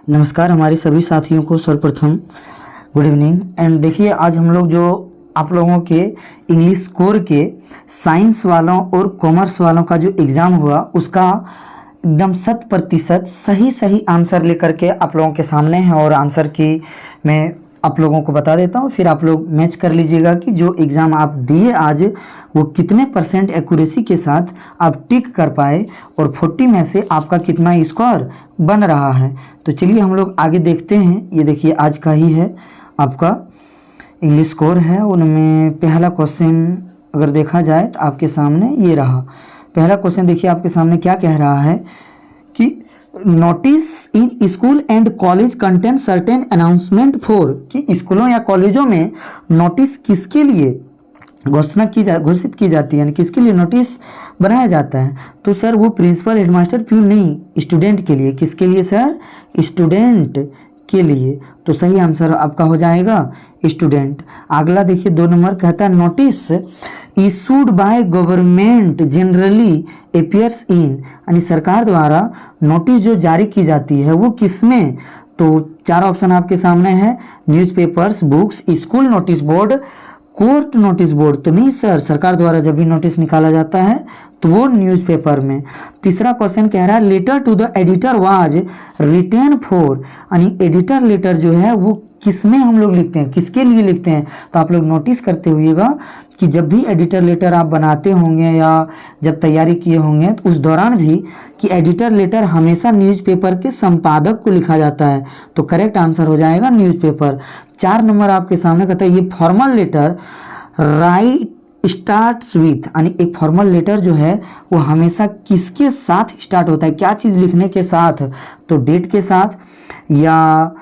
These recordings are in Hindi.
नमस्कार हमारे सभी साथियों को सर्वप्रथम गुड इवनिंग। एंड देखिए आज हम लोग जो आप लोगों के इंग्लिश कोर के साइंस वालों और कॉमर्स वालों का जो एग्ज़ाम हुआ उसका एकदम 100% सही आंसर लेकर के आप लोगों के सामने है। और आंसर की मैं आप लोगों को बता देता हूँ, फिर आप लोग मैच कर लीजिएगा कि जो एग्ज़ाम आप दिए आज वो कितने % एक्यूरेसी के साथ आप टिक कर पाए और 40 में से आपका कितना स्कोर बन रहा है। तो चलिए हम लोग आगे देखते हैं। ये देखिए आज का ही है, आपका इंग्लिश स्कोर है। उनमें पहला क्वेश्चन अगर देखा जाए तो आपके सामने ये रहा। पहला क्वेश्चन देखिए आपके सामने क्या कह रहा है कि notice in school and college content certain announcement for, कि स्कूलों या कॉलेजों में नोटिस किसके लिए घोषित की जाती है, यानी किसके लिए नोटिस बनाया जाता है। तो सर वो प्रिंसिपल, हेडमास्टर, प्यून नहीं, स्टूडेंट के लिए। किसके लिए सर? स्टूडेंट के लिए। तो सही आंसर आपका हो जाएगा स्टूडेंट। अगला देखिए 2 नंबर कहता है notice issued by government generally appears इन, यानी सरकार द्वारा नोटिस जो जारी की जाती है वो किसमें? तो 4 ऑप्शन आपके सामने है, newspapers, books, school notice board, court notice board. तो नहीं सर, सरकार द्वारा जब भी नोटिस निकाला जाता है तो वो न्यूज़पेपर में। तीसरा क्वेश्चन कह रहा है letter to the editor was written for, यानी एडिटर लेटर जो है वो किसमें हम लोग लिखते हैं, किसके लिए लिखते हैं। तो आप लोग नोटिस करते हुइएगा कि जब भी एडिटर लेटर आप बनाते होंगे या जब तैयारी किए होंगे तो उस दौरान भी कि एडिटर लेटर हमेशा न्यूज़पेपर के संपादक को लिखा जाता है। तो करेक्ट आंसर हो जाएगा न्यूज़पेपर। 4 नंबर आपके सामने कहता है ये formal letter write starts with, यानी एक फॉर्मल लेटर जो है वो हमेशा किसके साथ स्टार्ट होता है, क्या चीज़ लिखने के साथ? तो डेट के साथ, या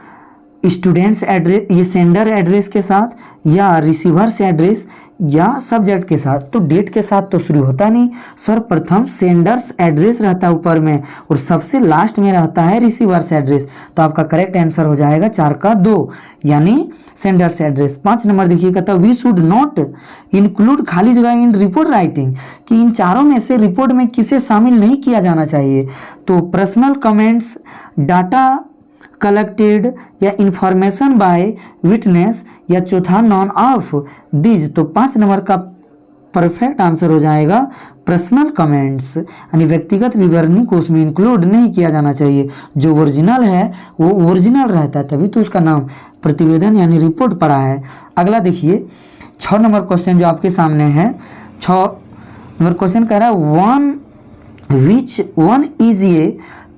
स्टूडेंट्स एड्रेस, ये सेंडर एड्रेस के साथ, या रिसीवर्स एड्रेस, या सब्जेक्ट के साथ। तो डेट के साथ तो शुरू होता नहीं, सर्वप्रथम सेंडर्स एड्रेस रहता है ऊपर में और सबसे लास्ट में रहता है रिसीवर्स एड्रेस। तो आपका करेक्ट आंसर हो जाएगा 4 का 2, यानी सेंडर्स एड्रेस। 5 नंबर देखिए कहता है वी शुड नॉट इंक्लूड खाली जगह इन रिपोर्ट राइटिंग, कि इन चारों में से रिपोर्ट में किसे शामिल नहीं किया जाना चाहिए। तो पर्सनल कमेंट्स, डाटा कलेक्टेड, या इंफॉर्मेशन बाय विटनेस, या चौथा नॉन ऑफ दीज। तो 5 नंबर का परफेक्ट आंसर हो जाएगा पर्सनल कमेंट्स, यानी व्यक्तिगत विवरणी को उसमें इंक्लूड नहीं किया जाना चाहिए। जो ओरिजिनल है वो ओरिजिनल रहता है, तभी तो उसका नाम प्रतिवेदन यानी रिपोर्ट पड़ा है। अगला देखिए 6 नंबर क्वेश्चन जो आपके सामने है। 6 नंबर क्वेश्चन कह रहा है one which one is a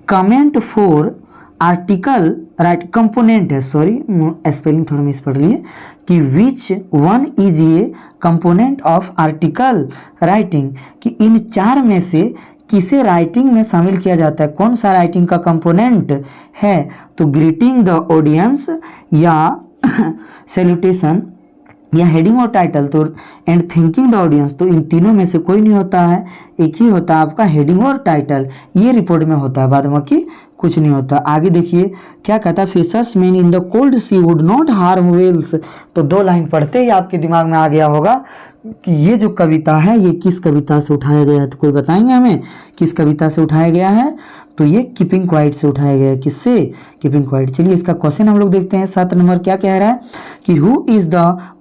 comment for article right component है, सॉरी स्पेलिंग थोड़ा मिस पढ़ लिए, कि which one is a component of article writing, कि इन 4 में से किसे राइटिंग में शामिल किया जाता है, कौन सा राइटिंग का कंपोनेंट है। तो ग्रीटिंग द ऑडियंस, या सैल्यूटेशन, या हेडिंग और टाइटल। तो एंड थिंकिंग द ऑडियंस, तो इन तीनों में से कोई नहीं होता है, एक ही होता है आपका हेडिंग और टाइटल, ये रिपोर्ट में होता है, बाद बाकी कुछ नहीं होता। आगे देखिए क्या कहता है fishersman in the cold sea would not harm whales. तो 2 लाइन पढ़ते ही आपके दिमाग में आ गया होगा कि ये जो कविता है ये किस कविता से उठाया गया है। तो कोई बताएंगे हमें किस कविता से उठाया गया है? तो ये कीपिंग क्वाइट से उठाया गया है। किससे? Keeping quiet. चलिए इसका क्वेश्चन हम लोग देखते हैं। 7 नंबर क्या कह रहा है कि who is the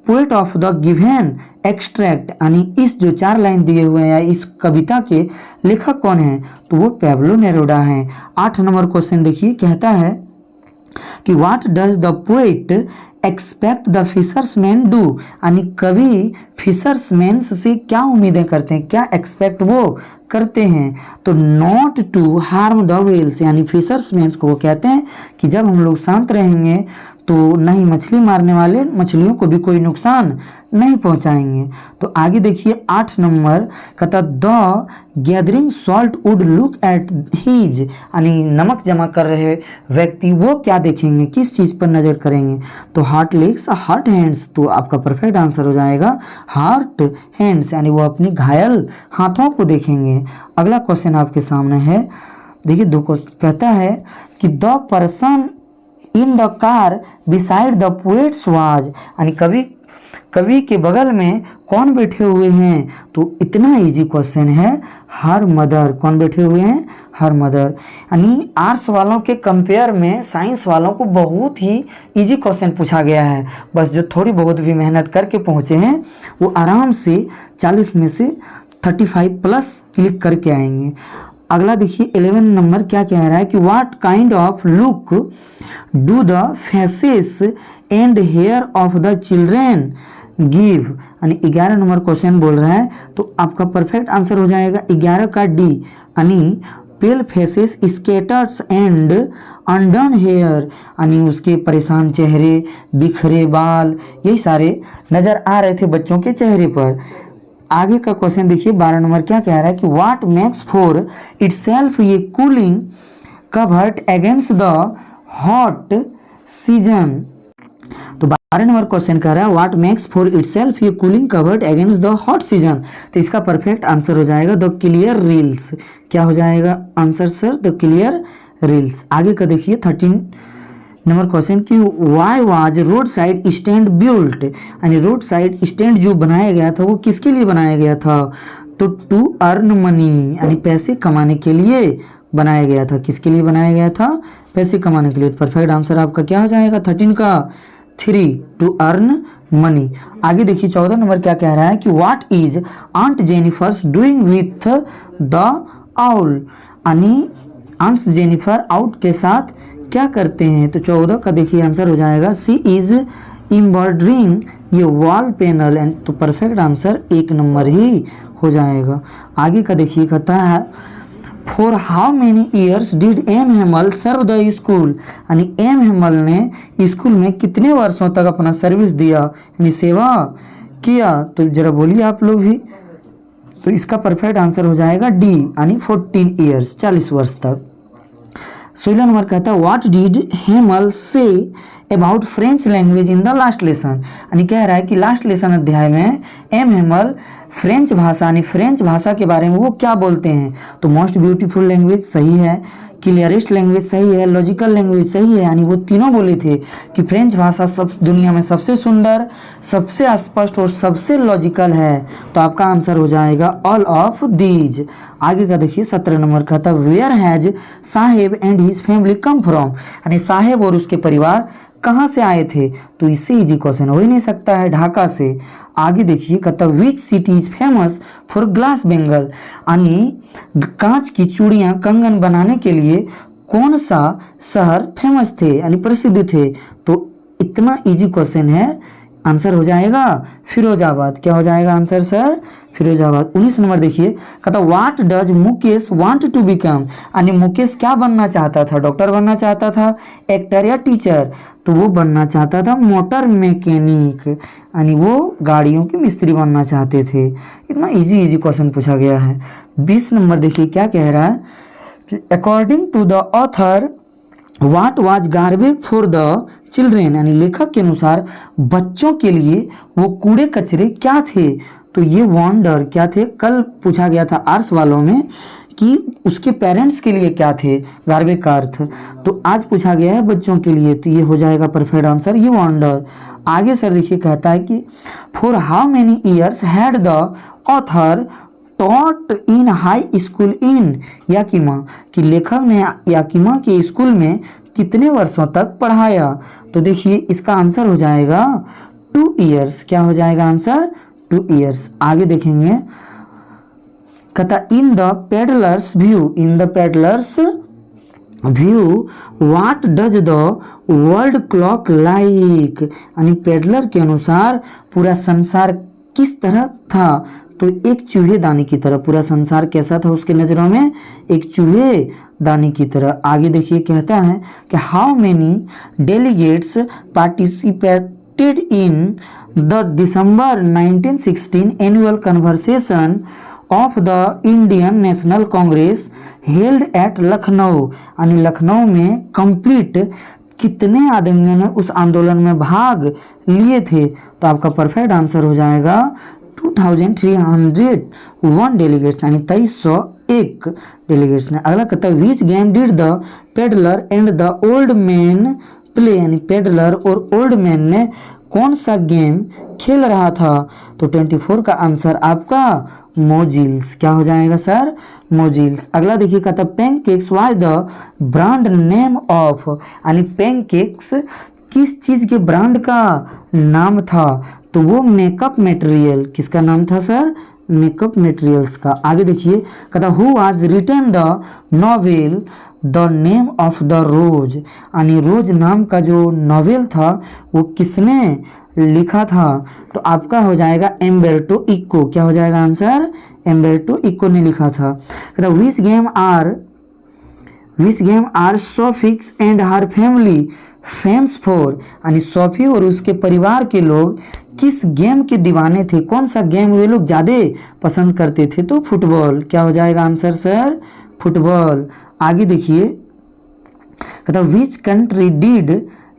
poet of the given extract, यानी इस जो 4 लाइन दिए हुए हैं इस कविता के लेखक कौन है? तो वो पैब्लो नेरुदा हैं। 8 नंबर क्वेश्चन देखिए कहता है कि what does the poet expect the fishersman do, यानी कवि फिशर्समैन से क्या उम्मीदें करते हैं, क्या एक्सपेक्ट वो करते हैं। तो not to harm the whales, यानी फिशर्समैन को वो कहते हैं कि जब हम लोग शांत रहेंगे तो नहीं मछली मारने वाले मछलियों को भी कोई नुकसान नहीं पहुंचाएंगे। तो आगे देखिए 8 नंबर कहता the gathering salt would look at his, यानी नमक जमा कर रहे व्यक्ति वो क्या देखेंगे, किस चीज़ पर नज़र करेंगे। तो हार्ट लेग्स, हार्ट हैंड्स। तो आपका परफेक्ट आंसर हो जाएगा हार्ट हैंड्स, यानी वो अपनी घायल हाथों को देखेंगे। अगला क्वेश्चन आपके सामने है, देखिए 2 कहता है कि the person in the car beside the poets was, यानी कवि के बगल में कौन बैठे हुए हैं? तो इतना इजी क्वेश्चन है, हर मदर। कौन बैठे हुए हैं? Her mother. यानी आर्ट्स वालों के कंपेयर में साइंस वालों को बहुत ही इजी क्वेश्चन पूछा गया है। बस जो थोड़ी बहुत भी मेहनत करके पहुँचे हैं वो आराम से 40 में से 35 प्लस क्लिक करके आएंगे। अगला देखिए 11 नंबर क्या कह रहा है कि what kind of look do the faces and hair of the children give. यानी 11 नंबर क्वेश्चन बोल रहा है, तो आपका परफेक्ट आंसर हो जाएगा 11 का डी, यानी pale faces scatters and undone hair, यानी उसके परेशान चेहरे, बिखरे बाल, यही सारे नज़र आ रहे थे बच्चों के चेहरे पर। आगे का क्वेश्चन देखिए 12 नंबर क्या कह रहा है कि व्हाट मेक्स फॉर इटसेल्फ ये cooling covert against the hot season. तो 12 नंबर क्वेश्चन कह रहा है व्हाट मेक्स फॉर इटसेल्फ ये cooling covert against the hot season. तो इसका परफेक्ट आंसर हो जाएगा द क्लियर रील्स। क्या हो जाएगा answer sir? The clear reels. आगे का देखिए 13 नंबर क्वेश्चन कि why was road side stand built. यानी रोड साइड स्टैंड जो बनाया गया था वो किसके लिए बनाया गया था? तो टू अर्न मनी, यानी पैसे कमाने के लिए बनाया गया था। किसके लिए बनाया गया था? पैसे कमाने के लिए। परफेक्ट आंसर आपका क्या हो जाएगा 13 का 3, टू अर्न मनी। आगे देखिए 14 नंबर क्या कह रहा है कि what is aunt Jennifer's doing with the owl. यानी आंट जेनिफर आउट के साथ क्या करते हैं? तो 14 का देखिए आंसर हो जाएगा सी इज एम्ब्रॉयडरिंग ये वॉल पैनल। एंड तो परफेक्ट आंसर 1 नंबर ही हो जाएगा। आगे का देखिए कहता है for how many years did M Hamel serve the school. यानी एम हेमल ने स्कूल में कितने वर्षों तक अपना सर्विस दिया, यानी सेवा किया? तो जरा बोलिए आप लोग भी। तो इसका परफेक्ट आंसर हो जाएगा डी, यानी 14 ईयर्स, 40 वर्ष तक। 16 नंबर कहता है what did Hamel say about French language in the last lesson. यानी कह रहा है कि लास्ट लेसन अध्याय में एम हेमल फ्रेंच भाषा यानी फ्रेंच भाषा के बारे में वो क्या बोलते हैं? तो मोस्ट ब्यूटीफुल लैंग्वेज सही है, क्लियरेस्ट लैंग्वेज सही है, लॉजिकल लैंग्वेज सही है। यानी वो तीनों बोले थे कि फ्रेंच भाषा सब दुनिया में सबसे सुंदर, सबसे स्पष्ट और सबसे लॉजिकल है। तो आपका आंसर हो जाएगा ऑल ऑफ दीज। आगे का देखिए 17 नंबर का था where has Saheb and his family come from. यानी साहेब और उसके परिवार कहाँ से आए थे? तो इससे इजी क्वेश्चन हो ही नहीं सकता है, ढाका से। आगे देखिए कहता which city is famous for glass Bengal. यानी कांच की चूड़ियाँ कंगन बनाने के लिए कौन सा शहर फेमस थे, यानी प्रसिद्ध थे? तो इतना इजी क्वेश्चन है, आंसर हो जाएगा फिरोजाबाद। क्या हो जाएगा आंसर सर? फिरोजाबाद। 19 नंबर देखिए कहता what does Mukesh want to become. यानी मुकेश क्या बनना चाहता था? डॉक्टर बनना चाहता था, एक्टर या टीचर? तो वो बनना चाहता था मोटर मैकेनिक, यानी वो गाड़ियों के मिस्त्री बनना चाहते थे। इतना इजी क्वेश्चन पूछा गया है। 20 नंबर देखिए क्या कह रहा है कि according to the author what was garbage for the children. यानी लेखक के अनुसार बच्चों के लिए वो कूड़े कचरे क्या थे? तो ये वॉन्डर क्या थे? कल पूछा गया था आर्ट्स वालों में कि उसके पेरेंट्स के लिए क्या थे, गार्बेज का अर्थ। तो आज पूछा गया है बच्चों के लिए, तो ये हो जाएगा परफेक्ट आंसर ये वॉन्डर। आगे सर देखिए कहता है कि for how many years had the author taught in high school in Yakima. कि लेखक ने याकिमा के स्कूल में कितने वर्षों तक पढ़ाया? तो देखिए इसका आंसर हो जाएगा 2 ईयर्स। क्या हो जाएगा आंसर? 2 ईयर्स। आगे देखेंगे कहता in the peddlers view, in the peddlers view what does the world clock like. यानी पेडलर के अनुसार पूरा संसार किस तरह था? तो एक चूहेदानी की तरह। पूरा संसार कैसा था उसके नज़रों में? एक चूहेदानी की तरह। आगे देखिए कहता है कि how many delegates participated in the December 1916 annual conversation of the Indian national Congress held at Lucknow. यानी लखनऊ में कंप्लीट कितने आदमियों ने उस आंदोलन में भाग लिए थे? तो आपका परफेक्ट आंसर हो जाएगा 2301 डेलीगेट्स, यानी 2301 डेलीगेट्स ने। अगला कहता है which game did the peddler and the old man play. यानी पेडलर और ओल्ड मैन ने कौन सा गेम खेल रहा था? तो 24 का आंसर आपका मोजिल्स। क्या हो जाएगा सर? मोजिल्स। अगला देखिए, कहता pancakes was the brand name of, यानी पैनकेक्स किस चीज़ के ब्रांड का नाम था? तो वो मेकअप मटेरियल, किसका नाम था सर? मेकअप मटेरियल्स का। आगे देखिए, कहता who was written the novel the name of the rose, यानी रोज नाम का जो नॉवेल था वो किसने लिखा था? तो आपका हो जाएगा एम्बर्टो इको। क्या हो जाएगा आंसर? एम्बर्टो इको ने लिखा था। कहता which game are Sophie's and her family fans for, यानी सोफी और उसके परिवार के लोग किस गेम के दीवाने थे? कौन सा गेम वे लोग ज़्यादा पसंद करते थे? तो फुटबॉल। क्या हो जाएगा आंसर सर? फुटबॉल। आगे देखिए, कहता which country did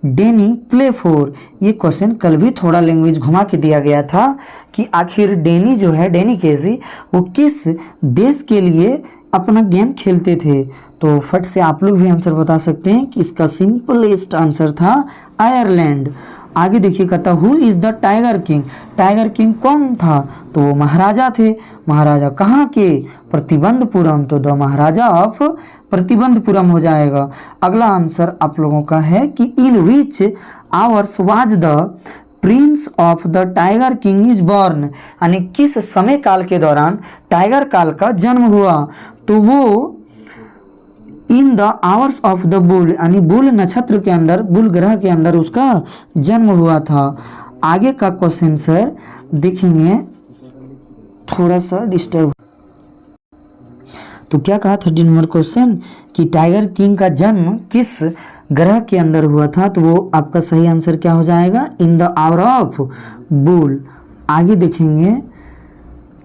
Danny play for. ये क्वेश्चन कल भी थोड़ा लैंग्वेज घुमा के दिया गया था कि आखिर डेनी जो है, डेनी केजी, वो किस देश के लिए अपना गेम खेलते थे? तो फट से आप लोग भी आंसर बता सकते हैं कि इसका सिंपलेस्ट आंसर था आयरलैंड। आगे देखिए, कहता who is the tiger king. Tiger king कौन था? तो वो महाराजा थे। महाराजा कहाँ के? प्रतिबंधपुरम। तो द महाराजा ऑफ प्रतिबंधपुरम हो जाएगा। अगला आंसर आप लोगों का है कि in which hours was the prince of the tiger king is born, यानी किस समय काल के दौरान टाइगर काल का जन्म हुआ? तो वो in the hours of the bull, यानी बुल नक्षत्र के अंदर, बुल ग्रह के अंदर उसका जन्म हुआ था। आगे का क्वेश्चन सर देखेंगे, थोड़ा सा डिस्टर्ब। तो क्या कहा 30 नंबर क्वेश्चन कि टाइगर किंग का जन्म किस ग्रह के अंदर हुआ था? तो वो आपका सही आंसर क्या हो जाएगा? In the hour of bull. आगे देखेंगे,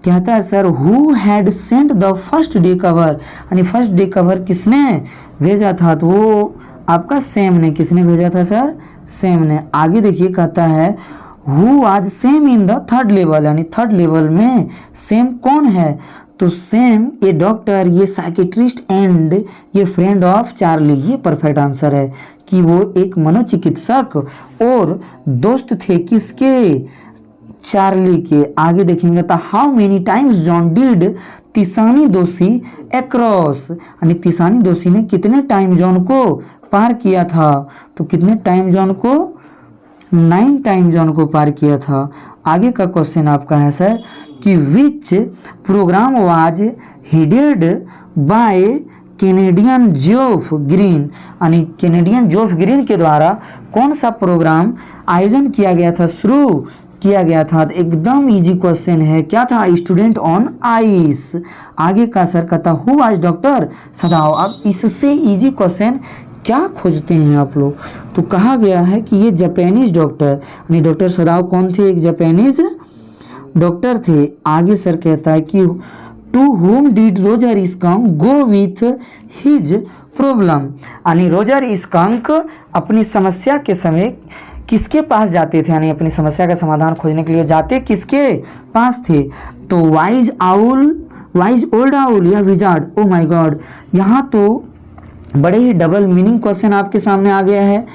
कहता है sir who had sent the first day cover, यानी फर्स्ट डे कवर किसने भेजा था? तो वो आपका सेम ने। किसने भेजा था सर? सेम ने। आगे देखिए, कहता है who was same in the third level, यानी थर्ड लेवल में सेम कौन है? तो सेम ये डॉक्टर, ये साइकेट्रिस्ट एंड ये फ्रेंड ऑफ चार्ली। ये परफेक्ट आंसर है कि वो एक मनोचिकित्सक और दोस्त थे किसके? चार्ली के। आगे देखेंगे, तो how many times John did तिसानी दोषी अक्रॉस, यानी तिसानी दोषी ने कितने टाइम जॉन को पार किया था? तो कितने टाइम जॉन को? 9 टाइम जॉन को पार किया था। आगे का क्वेश्चन आपका है सर कि विच programme was headed by Canadian Geoff green, यानी कैनेडियन जोफ ग्रीन के द्वारा कौन सा प्रोग्राम आयोजन किया गया था, शुरू किया गया था? एकदम इजी क्वेश्चन है। क्या था? Student on ice. आगे का सर कहता हु वाज डॉक्टर सदाव। अब इससे इजी क्वेश्चन क्या खोजते हैं आप लोग? तो कहा गया है कि ये जापानीज डॉक्टर, यानी डॉक्टर सदाव कौन थे? एक जापानीज डॉक्टर थे। आगे सर कहता है कि to whom did Roger Skunk go with his problem, यानी रोजर स्कंक अपनी समस्या के समय किसके पास जाते थे? यानी अपनी समस्या का समाधान खोजने के लिए जाते किसके पास थे? तो वाइज ओल्ड आउल या विजार्ड। ओ माय गॉड, यहाँ तो बड़े ही डबल मीनिंग क्वेश्चन आपके सामने आ गया है।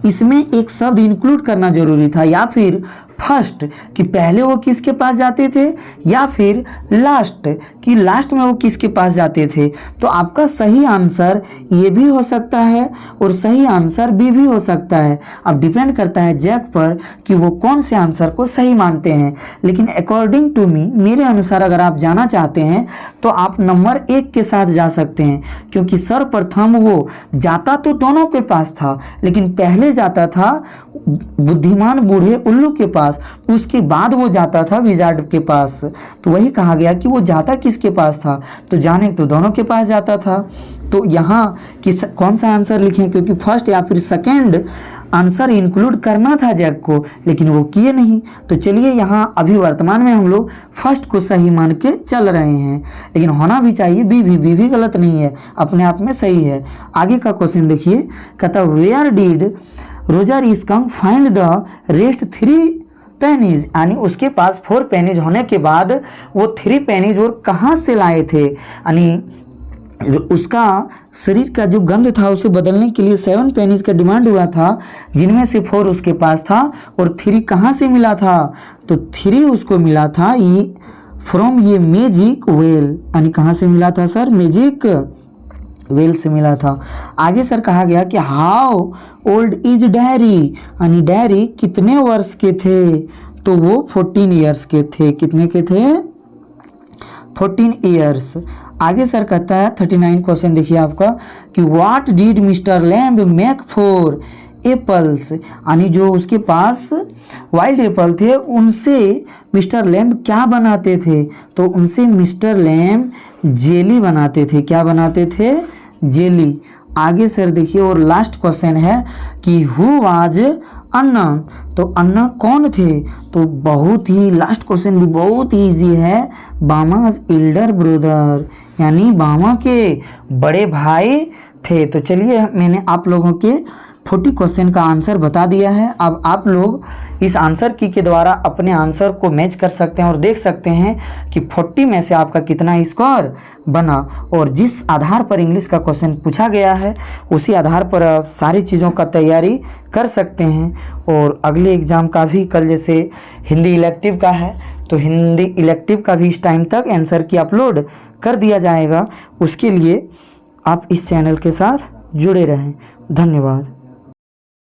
इसमें एक शब्द इंक्लूड करना जरूरी था, या फिर फर्स्ट कि पहले वो किसके पास जाते थे, या फिर लास्ट कि लास्ट में वो किसके पास जाते थे। तो आपका सही आंसर ये भी हो सकता है और सही आंसर बी भी हो सकता है। अब डिपेंड करता है जैक पर कि वो कौन से आंसर को सही मानते हैं। लेकिन अकॉर्डिंग टू मी, मेरे अनुसार अगर आप जाना चाहते हैं तो आप नंबर 1 के साथ जा सकते हैं, क्योंकि सर्वप्रथम वो जाता तो दोनों के पास था, लेकिन पहले जाता था बुद्धिमान बूढ़े उल्लू के पास, उसके बाद वो जाता था विजार्ड के पास। तो वही कहा गया कि वो जाता किसके पास था? तो जाने तो दोनों के पास जाता था। तो यहाँ कौन सा आंसर लिखें, क्योंकि फर्स्ट या फिर सेकंड आंसर इंक्लूड करना था जैक को, लेकिन वो किए नहीं। तो चलिए यहाँ अभी वर्तमान में हम लोग फर्स्ट को सही मान के चल रहे हैं, लेकिन होना भी चाहिए बी भी गलत नहीं है, अपने आप में सही है। आगे का क्वेश्चन देखिए, कहता where did Roger Skunk find the rest 3 pennies, यानी उसके पास 4 पेनीज होने के बाद वो 3 पेनीज और कहाँ से लाए थे? यानी उसका शरीर का जो गंध था उसे बदलने के लिए 7 पेनीज का डिमांड हुआ था, जिनमें से 4 उसके पास था और 3 कहाँ से मिला था? तो 3 उसको मिला था ये फ्रॉम ये मैजिक वेल, यानी कहाँ से मिला था सर? मैजिक वेल से मिला था। आगे सर कहा गया कि हाउ ओल्ड इज डैरी, यानी डैरी कितने वर्ष के थे? तो वो 14 ईयर्स के थे। कितने के थे? 14 ईयर्स। आगे सर कहता है 39 क्वेश्चन देखिए आपका कि what did mister lamb make for apples, यानी जो उसके पास वाइल्ड एप्पल थे उनसे मिस्टर लैम्ब क्या बनाते थे? तो उनसे मिस्टर लैम्ब जेली बनाते थे। क्या बनाते थे? जेली। आगे सर देखिए और लास्ट क्वेश्चन है कि हु वाज अन्ना, तो अन्ना कौन थे? तो बहुत ही लास्ट क्वेश्चन भी बहुत ही इजी है, बामाज एल्डर ब्रदर, यानी बामा के बड़े भाई थे। तो चलिए मैंने आप लोगों के 40 क्वेश्चन का आंसर बता दिया है। अब आप लोग इस आंसर की के द्वारा अपने आंसर को मैच कर सकते हैं और देख सकते हैं कि 40 में से आपका कितना स्कोर बना। और जिस आधार पर इंग्लिश का क्वेश्चन पूछा गया है उसी आधार पर आप सारी चीज़ों का तैयारी कर सकते हैं। और अगले एग्ज़ाम का भी कल जैसे हिंदी इलेक्टिव का है तो हिंदी इलेक्टिव का भी इस टाइम तक आंसर की अपलोड कर दिया जाएगा। उसके लिए आप इस चैनल के साथ जुड़े रहें। धन्यवाद।